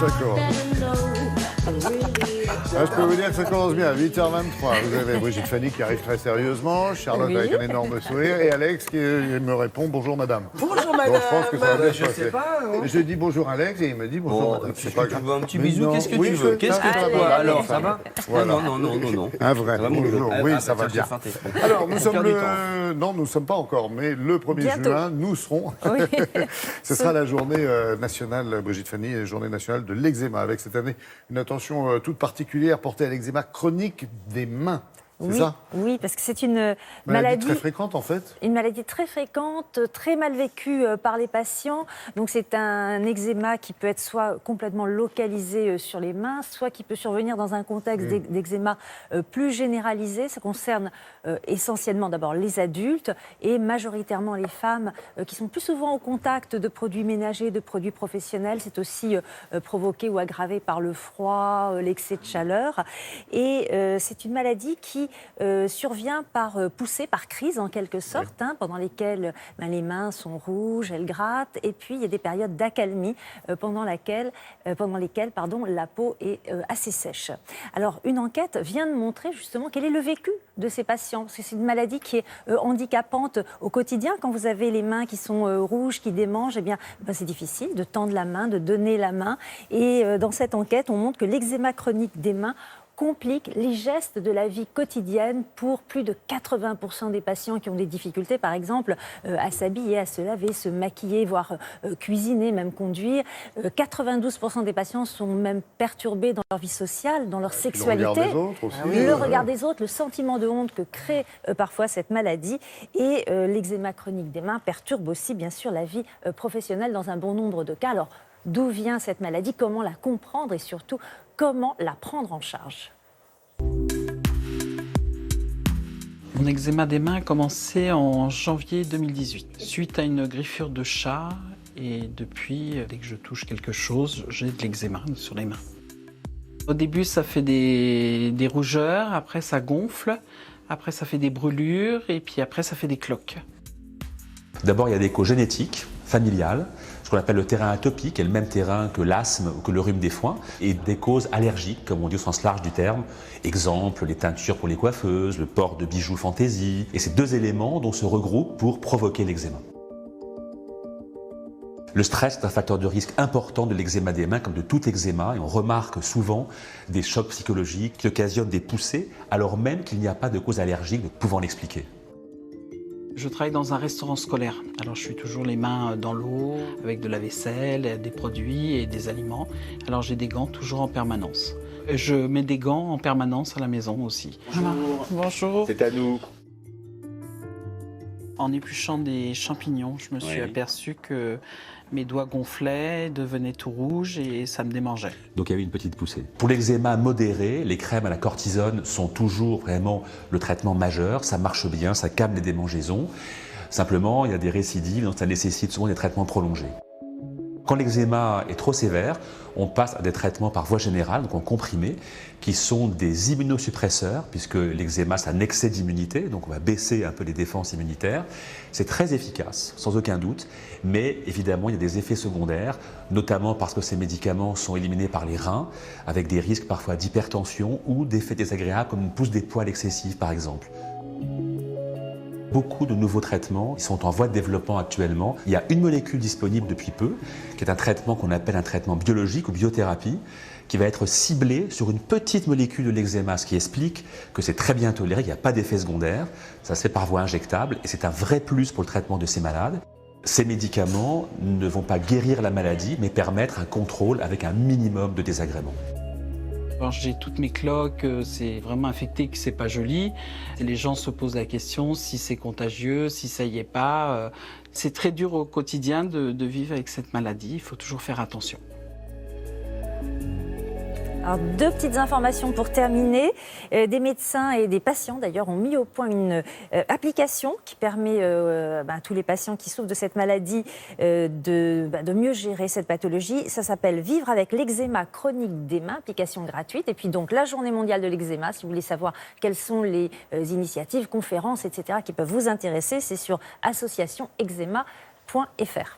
D'accord. Je peux vous dire que ça commence bien, 8h23. Vous avez Brigitte Fanny qui arrive très sérieusement, Charlotte avec un énorme sourire et Alex qui me répond bonjour madame. Bonjour madame. Donc je pense que ça va bien se Je sais passer. pas. Je dis bonjour Alex et il me dit bonjour madame. Tu veux un petit bisou, qu'est-ce que oui, tu veux? Qu'est-ce que tu veux? Alors, ça va? Voilà. Non. Un vrai bonjour, oui, ça va bien. Alors, nous sommes Non, nous ne sommes pas encore, mais le 1er Bientôt. juin, nous serons. Oui. Ce sera la journée nationale, Brigitte Fanny, journée nationale de l'eczéma, avec cette année une attention toute particulière portée à l'eczéma chronique des mains. C'est Oui, ça? oui, parce que c'est une Maladie très fréquente, en fait. Une maladie très fréquente, très mal vécue par les patients. Donc c'est un eczéma qui peut être soit complètement localisé sur les mains, soit qui peut survenir dans un contexte d'eczéma plus généralisé. Ça concerne essentiellement d'abord les adultes et majoritairement les femmes qui sont plus souvent au contact de produits ménagers, de produits professionnels. C'est aussi provoqué ou aggravé par le froid, l'excès de chaleur. Et c'est une maladie qui survient par poussée, par crise en quelque sorte, pendant lesquelles les mains sont rouges, elles grattent, et puis il y a des périodes d'accalmie pendant lesquelles la peau est assez sèche. Alors une enquête vient de montrer justement quel est le vécu de ces patients, parce que c'est une maladie qui est handicapante au quotidien. Quand vous avez les mains qui sont rouges, qui démangent, c'est difficile de tendre la main, de donner la main. Et dans cette enquête, on montre que l'eczéma chronique des mains complique les gestes de la vie quotidienne pour plus de 80% des patients qui ont des difficultés, par exemple, à s'habiller, à se laver, se maquiller, voire cuisiner, même conduire. 92% des patients sont même perturbés dans leur vie sociale, dans leur sexualité. Le regard des autres aussi. Le regard des autres, le sentiment de honte que crée parfois cette maladie. Et l'eczéma chronique des mains perturbe aussi, bien sûr, la vie professionnelle dans un bon nombre de cas. Alors, d'où vient cette maladie? Comment la comprendre et surtout, comment la prendre en charge? Mon eczéma des mains a commencé en janvier 2018, suite à une griffure de chat. Et depuis, dès que je touche quelque chose, j'ai de l'eczéma sur les mains. Au début, ça fait des rougeurs, après ça gonfle, après ça fait des brûlures, et puis après ça fait des cloques. D'abord, il y a des causes génétiques, familiales, ce qu'on appelle le terrain atopique, qui est le même terrain que l'asthme ou que le rhume des foins, et des causes allergiques, comme on dit au sens large du terme. Exemple, les teintures pour les coiffeuses, le port de bijoux fantaisie. Et ces deux éléments dont se regroupent pour provoquer l'eczéma. Le stress est un facteur de risque important de l'eczéma des mains, comme de tout eczéma, et on remarque souvent des chocs psychologiques qui occasionnent des poussées, alors même qu'il n'y a pas de cause allergique pouvant l'expliquer. Je travaille dans un restaurant scolaire, alors je suis toujours les mains dans l'eau, avec de la vaisselle, des produits et des aliments. Alors j'ai des gants toujours en permanence. Je mets des gants en permanence à la maison aussi. Bonjour. Bonjour. C'est à nous. En épluchant des champignons, je me suis aperçu que mes doigts gonflaient, devenaient tout rouges et ça me démangeait. Donc il y a eu une petite poussée. Pour l'eczéma modéré, les crèmes à la cortisone sont toujours vraiment le traitement majeur. Ça marche bien, ça calme les démangeaisons. Simplement, il y a des récidives, donc ça nécessite souvent des traitements prolongés. Quand l'eczéma est trop sévère, on passe à des traitements par voie générale, donc en comprimé, qui sont des immunosuppresseurs, puisque l'eczéma, c'est un excès d'immunité, donc on va baisser un peu les défenses immunitaires. C'est très efficace, sans aucun doute, mais évidemment, il y a des effets secondaires, notamment parce que ces médicaments sont éliminés par les reins, avec des risques parfois d'hypertension ou d'effets désagréables, comme une pousse des poils excessive, par exemple. Beaucoup de nouveaux traitements sont en voie de développement actuellement. Il y a une molécule disponible depuis peu, qui est un traitement qu'on appelle un traitement biologique ou biothérapie, qui va être ciblé sur une petite molécule de l'eczéma, ce qui explique que c'est très bien toléré, il n'y a pas d'effet secondaire, ça se fait par voie injectable et c'est un vrai plus pour le traitement de ces malades. Ces médicaments ne vont pas guérir la maladie, mais permettre un contrôle avec un minimum de désagréments. Quand j'ai toutes mes cloques, c'est vraiment infecté, que c'est pas joli. Les gens se posent la question si c'est contagieux, si ça y est pas. C'est très dur au quotidien de vivre avec cette maladie. Il faut toujours faire attention. Alors, deux petites informations pour terminer. Des médecins et des patients, d'ailleurs, ont mis au point une application qui permet à tous les patients qui souffrent de cette maladie de mieux gérer cette pathologie. Ça s'appelle Vivre avec l'eczéma chronique des mains, application gratuite. Et puis donc la Journée mondiale de l'eczéma, si vous voulez savoir quelles sont les initiatives, conférences, etc. qui peuvent vous intéresser, c'est sur associationeczéma.fr.